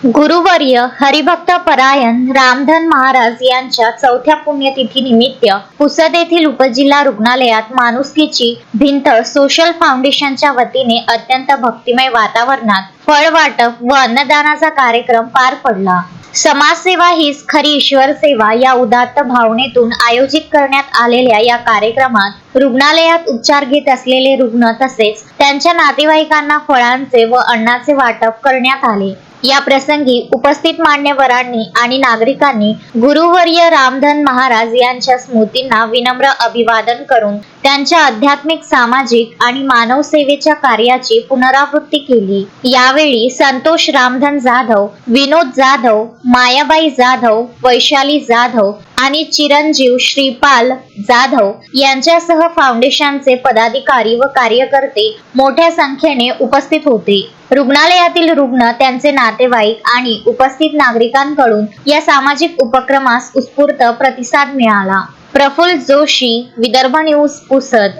गुरुवर्य हरिभक्त परायण रामधन महाराज यांच्या 4थ्या पुण्यतिथी निमित्त पुसद येथील उपजिल्हा रुग्णालयात माणुसकीची भिंत सोशल फाउंडेशनच्या वतीने अत्यंत भक्तिमय वातावरणात फळ वाटप व अन्नदानाचा कार्यक्रम पार पडला। समाजसेवा हीच खरी ईश्वर सेवा या उदात्त भावनेतून आयोजित करण्यात आलेल्या या कार्यक्रमात रुग्णालयात उपचार घेत असलेले रुग्ण तसेच त्यांच्या नातेवाईकांना फळांचे व अन्नाचे वाटप करण्यात आले। या प्रसंगी उपस्थित मान्यवरांनी आणि नागरिकांनी गुरुवर्य रामधन महाराज यांच्या स्मृतींना विनम्र अभिवादन करून त्यांच्या आध्यात्मिक, सामाजिक आणि मानव सेवेच्या कार्याची पुनरावृत्ती केली। यावेळी संतोष रामधन जाधव, विनोद जाधव, मायाबाई जाधव, वैशाली जाधव आणि चिरंजीव श्रीपाल जाधव यांच्यासह फाउंडेशनचे पदाधिकारी व कार्यकर्ते मोठ्या संख्येने उपस्थित होते। रुग्णालयातील रुग्ण, त्यांचे नातेवाईक आणि उपस्थित नागरिकांकडून या सामाजिक उपक्रमास उत्स्फूर्त प्रतिसाद मिळाला। प्रफुल्ल जोशी, विदर्भ न्यूज, पुसद।